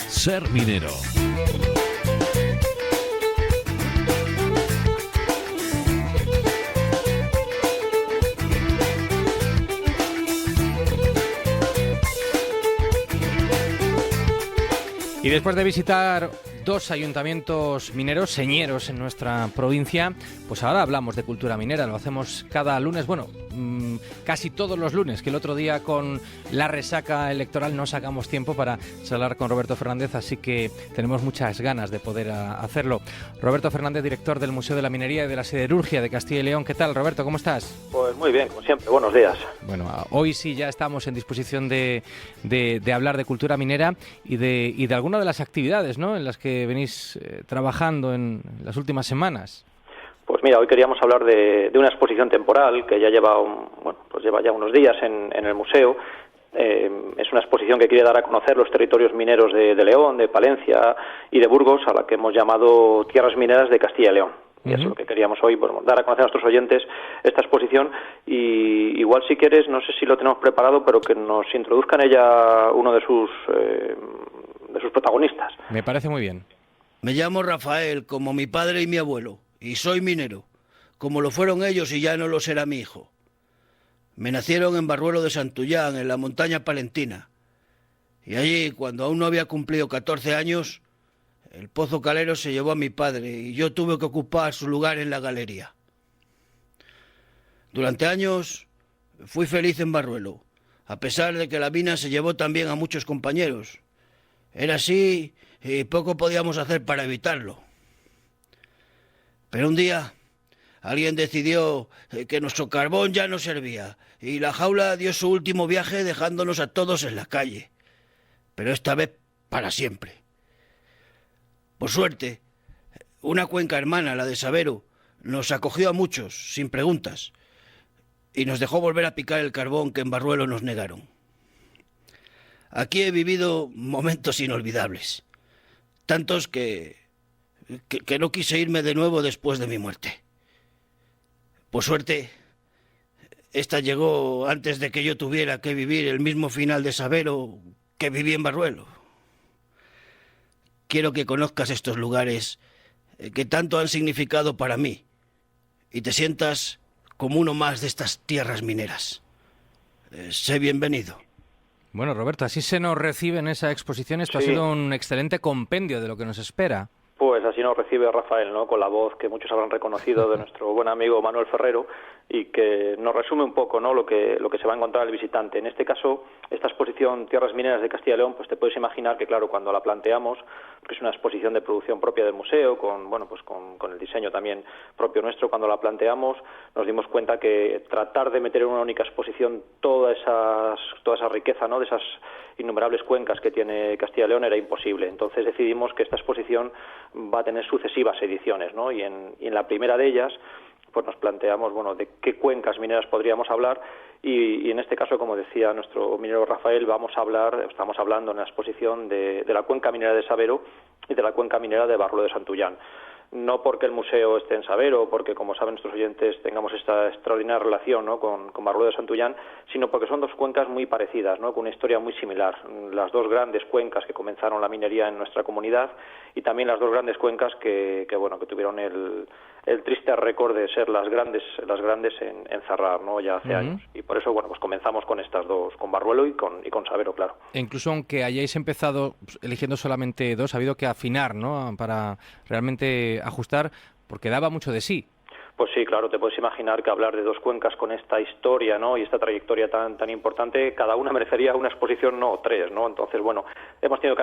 Ser minero. Y después de visitar dos ayuntamientos mineros, señeros en nuestra provincia, pues ahora hablamos de cultura minera. Lo hacemos cada lunes, bueno, casi todos los lunes, que el otro día con la resaca electoral no sacamos tiempo para charlar con Roberto Fernández, así que tenemos muchas ganas de poder hacerlo. Roberto Fernández, director del Museo de la Minería y de la Siderurgia de Castilla y León. ¿Qué tal, Roberto? ¿Cómo estás? Pues muy bien, como siempre. Buenos días. Bueno, hoy sí ya estamos en disposición de hablar de cultura minera y de alguna de las actividades, ¿no?, en las que venís trabajando en las últimas semanas. Pues mira, hoy queríamos hablar de una exposición temporal que ya lleva ya unos días en el museo. Es una exposición que quiere dar a conocer los territorios mineros de León, de Palencia y de Burgos, a la que hemos llamado Tierras Mineras de Castilla y León. Y eso es lo que queríamos hoy, bueno, dar a conocer a nuestros oyentes esta exposición. Y igual, si quieres, no sé si lo tenemos preparado, pero que nos introduzca en ella uno de sus protagonistas. Me parece muy bien. Me llamo Rafael, como mi padre y mi abuelo, y soy minero, como lo fueron ellos y ya no lo será mi hijo. Me nacieron en Barruelo de Santullán, en la montaña palentina, y allí, cuando aún no había cumplido 14 años, el pozo calero se llevó a mi padre y yo tuve que ocupar su lugar en la galería. Durante años fui feliz en Barruelo, a pesar de que la mina se llevó también a muchos compañeros. Era así y poco podíamos hacer para evitarlo. Pero un día alguien decidió que nuestro carbón ya no servía y la jaula dio su último viaje dejándonos a todos en la calle. Pero esta vez para siempre. Por suerte, una cuenca hermana, la de Sabero, nos acogió a muchos, sin preguntas, y nos dejó volver a picar el carbón que en Barruelo nos negaron. Aquí he vivido momentos inolvidables, tantos que no quise irme de nuevo después de mi muerte. Por suerte, esta llegó antes de que yo tuviera que vivir el mismo final de Sabero que viví en Barruelo. Quiero que conozcas estos lugares que tanto han significado para mí y te sientas como uno más de estas tierras mineras. Sé bienvenido. Bueno, Roberto, así se nos recibe en esa exposición. Esto ha sido un excelente compendio de lo que nos espera. Pues así nos recibe Rafael, ¿no?, con la voz que muchos habrán reconocido de nuestro buen amigo Manuel Ferrero, y que nos resume un poco, ¿no?, lo que se va a encontrar el visitante. En este caso, esta exposición Tierras Mineras de Castilla y León, pues te puedes imaginar que, claro, cuando la planteamos, que es una exposición de producción propia del museo, con el diseño también propio nuestro, cuando la planteamos nos dimos cuenta que tratar de meter en una única exposición toda esa riqueza, ¿no?, de esas innumerables cuencas que tiene Castilla y León era imposible. Entonces decidimos que esta exposición va a tener sucesivas ediciones, ¿no?, y en la primera de ellas pues nos planteamos, bueno, de qué cuencas mineras podríamos hablar, y en este caso, como decía nuestro minero Rafael, estamos hablando en la exposición de la cuenca minera de Sabero y de la cuenca minera de Barruelo de Santullán. No porque el museo esté en Sabero, porque, como saben nuestros oyentes, tengamos esta extraordinaria relación, ¿no?, con Barruelo de Santullán, sino porque son dos cuencas muy parecidas, ¿no?, con una historia muy similar. Las dos grandes cuencas que comenzaron la minería en nuestra comunidad, y también las dos grandes cuencas que tuvieron el triste récord de ser las grandes en cerrar, ¿no?, ya hace años. Y por eso, bueno, pues comenzamos con estas dos, con Barruelo y con Sabero, claro. E incluso aunque hayáis empezado eligiendo solamente dos, ha habido que afinar, ¿no?, para realmente ajustar, porque daba mucho de sí. Pues sí, claro, te puedes imaginar que hablar de dos cuencas con esta historia, ¿no?, y esta trayectoria tan importante, cada una merecería una exposición, no tres, ¿no? Entonces, bueno, hemos tenido que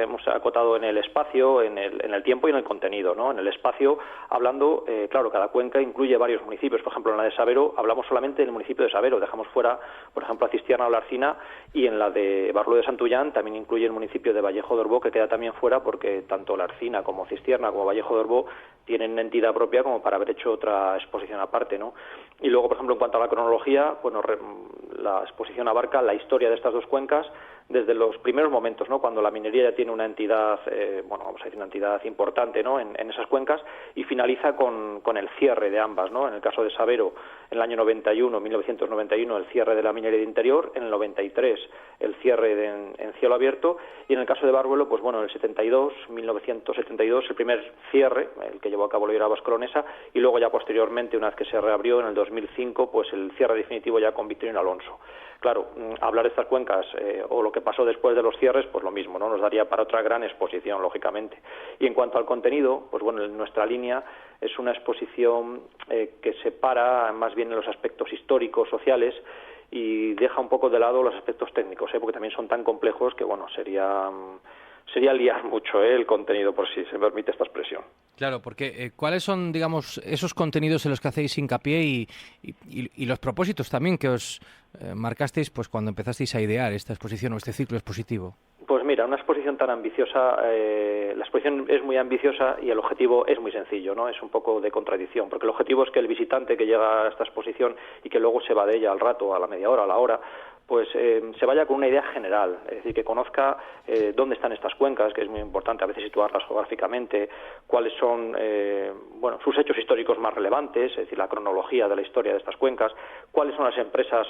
hemos acotado en el espacio, en el tiempo y en el contenido, ¿no? En el espacio, hablando, claro, cada cuenca incluye varios municipios. Por ejemplo, en la de Sabero hablamos solamente del municipio de Sabero, dejamos fuera, por ejemplo, a Cistierna o la Arcina, y en la de Barruelo de Santullán también incluye el municipio de Vallejo de Orbó, que queda también fuera porque tanto la Arcina como Cistierna como Vallejo de Orbó tienen entidad propia como para haber hecho otra exposición aparte, ¿no? Y luego, por ejemplo, en cuanto a la cronología, bueno, la exposición abarca la historia de estas dos cuencas desde los primeros momentos, ¿no? Cuando la minería ya tiene una entidad, vamos a decir una entidad importante, ¿no? En esas cuencas, y finaliza con el cierre de ambas, ¿no? En el caso de Sabero, en el año 1991, el cierre de la minería de interior, en el 93 el cierre en cielo abierto, y en el caso de Barruelo, pues bueno, en el 1972, el primer cierre, el que llevó a cabo la Hidra Vasconesa, y luego ya posteriormente, una vez que se reabrió en el 2005, pues el cierre definitivo ya con Victorino Alonso. Claro, hablar de estas cuencas o lo que pasó después de los cierres, pues lo mismo, ¿no? Nos daría para otra gran exposición, lógicamente. Y en cuanto al contenido, pues bueno, nuestra línea es una exposición que separa más bien en los aspectos históricos, sociales, y deja un poco de lado los aspectos técnicos, porque también son tan complejos que, bueno, sería liar mucho el contenido, por si se me permite esta expresión. Claro, porque ¿cuáles son, digamos, esos contenidos en los que hacéis hincapié y los propósitos también que os marcasteis pues cuando empezasteis a idear esta exposición o este ciclo expositivo? Pues mira, una exposición tan ambiciosa, la exposición es muy ambiciosa y el objetivo es muy sencillo, ¿no? Es un poco de contradicción, porque el objetivo es que el visitante que llega a esta exposición y que luego se va de ella al rato, a la media hora, a la hora, pues se vaya con una idea general, es decir, que conozca dónde están estas cuencas, que es muy importante a veces situarlas geográficamente, cuáles son sus hechos históricos más relevantes, es decir, la cronología de la historia de estas cuencas, cuáles son las empresas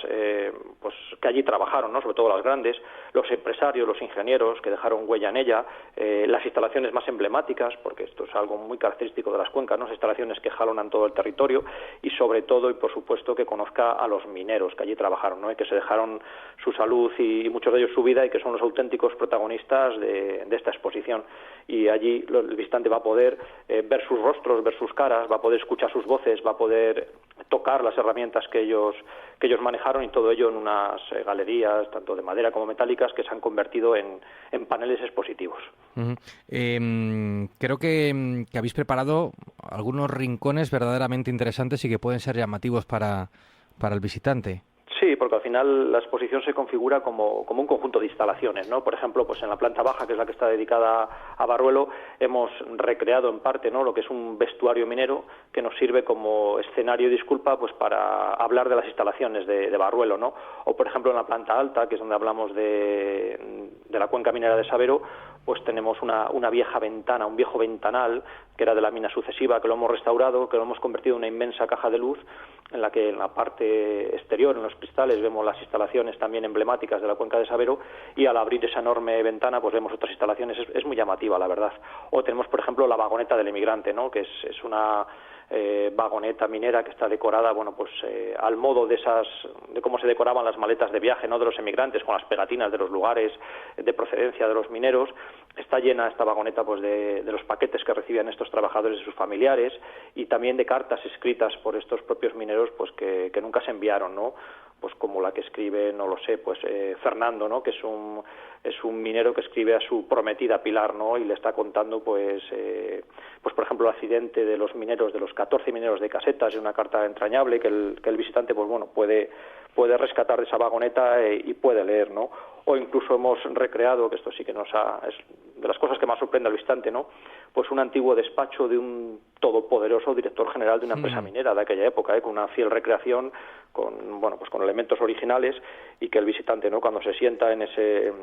pues que allí trabajaron, ¿no? Sobre todo las grandes, los empresarios, los ingenieros que dejaron huella en ella, las instalaciones más emblemáticas, porque esto es algo muy característico de las cuencas, ¿no? Las instalaciones que jalonan todo el territorio, y sobre todo y por supuesto que conozca a los mineros que allí trabajaron, ¿no? Y que se dejaron su salud y muchos de ellos su vida, y que son los auténticos protagonistas de esta exposición. Y allí el visitante va a poder ver sus rostros, ver sus caras, va a poder escuchar sus voces, va a poder tocar las herramientas que ellos manejaron, y todo ello en unas galerías tanto de madera como metálicas que se han convertido en paneles expositivos. Uh-huh. Creo que habéis preparado algunos rincones verdaderamente interesantes y que pueden ser llamativos para el visitante. Sí, porque al final la exposición se configura como un conjunto de instalaciones, ¿no? Por ejemplo, pues en la planta baja, que es la que está dedicada a Barruelo, hemos recreado en parte, ¿no?, lo que es un vestuario minero que nos sirve como escenario, disculpa, pues para hablar de las instalaciones de Barruelo, ¿no? O por ejemplo en la planta alta, que es donde hablamos de la cuenca minera de Sabero, pues tenemos una vieja ventana, un viejo ventanal que era de la mina sucesiva, que lo hemos restaurado, que lo hemos convertido en una inmensa caja de luz, en la que en la parte exterior, en los cristales, vemos las instalaciones también emblemáticas de la cuenca de Sabero, y al abrir esa enorme ventana pues vemos otras instalaciones. Es muy llamativa, la verdad. O tenemos, por ejemplo, la vagoneta del emigrante, ¿no?, que es una vagoneta minera que está decorada, bueno, pues al modo de cómo se decoraban las maletas de viaje, ¿no?, de los emigrantes, con las pegatinas de los lugares de procedencia de los mineros. Está llena esta vagoneta pues de los paquetes que recibían estos trabajadores de sus familiares, y también de cartas escritas por estos propios mineros pues que nunca se enviaron, ¿no? Pues como la que escribe, no lo sé, pues Fernando, ¿no?, que es un minero que escribe a su prometida Pilar, ¿no?, y le está contando pues por ejemplo el accidente de los mineros, de los 14 mineros de Casetas, en una carta entrañable que el visitante pues bueno puede rescatar de esa vagoneta y puede leer, ¿no? O incluso hemos recreado, que esto sí que es de las cosas que más sorprende al visitante, ¿no?, pues un antiguo despacho de un todopoderoso director general de una empresa minera de aquella época, con una fiel recreación, con elementos originales, y que el visitante, ¿no?, cuando se sienta en ese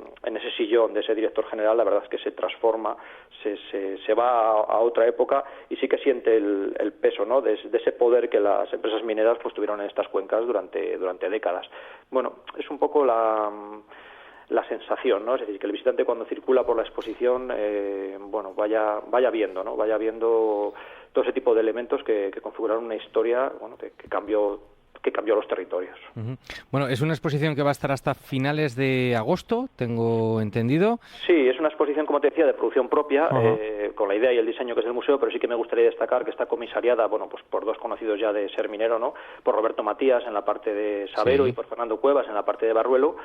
sillón de ese director general, la verdad es que se transforma, se va a otra época, y sí que siente el peso, ¿no?, de ese poder que las empresas mineras pues tuvieron en estas cuencas durante décadas. Bueno, es un poco la sensación, ¿no? Es decir, que el visitante cuando circula por la exposición vaya viendo, ¿no?, vaya viendo todo ese tipo de elementos que configuraron una historia, bueno, que cambió los territorios. Uh-huh. Bueno, es una exposición que va a estar hasta finales de agosto, tengo entendido. Sí, es una exposición, como te decía, de producción propia, con la idea y el diseño que es del museo, pero sí que me gustaría destacar que está comisariada, bueno, pues por dos conocidos ya de Ser Minero, ¿no?, por Roberto Matías en la parte de Sabero, sí, y por Fernando Cuevas en la parte de Barruelo.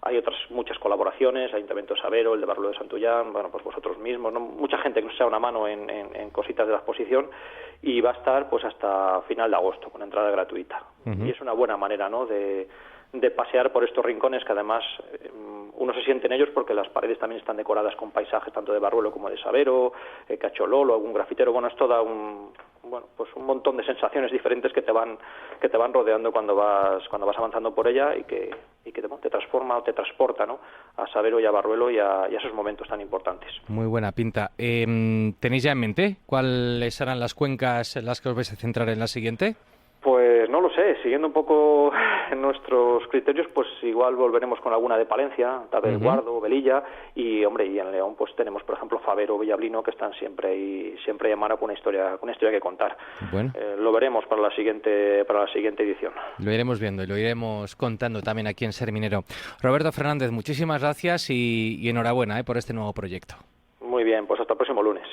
Hay otras muchas colaboraciones, Ayuntamiento de Sabero, el de Barruelo de Santullán, bueno, pues vosotros mismos, ¿no?, mucha gente que nos echa una mano en cositas de la exposición, y va a estar pues hasta final de agosto con entrada gratuita. Uh-huh. Y es una buena manera, ¿no?, de pasear por estos rincones, que además uno se siente en ellos porque las paredes también están decoradas con paisajes tanto de Barruelo como de Sabero, Cachololo, algún grafitero. Bueno, es toda bueno, pues un montón de sensaciones diferentes que te van rodeando cuando vas avanzando por ella y que te transforma o te transporta, ¿no?, a Sabero y a Barruelo y a esos momentos tan importantes. Muy buena pinta. ¿Tenéis ya en mente cuáles serán las cuencas en las que os vais a centrar en la siguiente? Pues no lo sé, siguiendo un poco nuestros criterios, pues igual volveremos con alguna de Palencia, tal vez Guardo, Velilla, y hombre, y en León pues tenemos por ejemplo Favero, Villablino, que están siempre ahí a mano con una historia que contar. Bueno. Lo veremos para la siguiente edición. Lo iremos viendo y lo iremos contando también aquí en Ser Minero. Roberto Fernández, muchísimas gracias y enhorabuena por este nuevo proyecto. Muy bien, pues hasta el próximo lunes.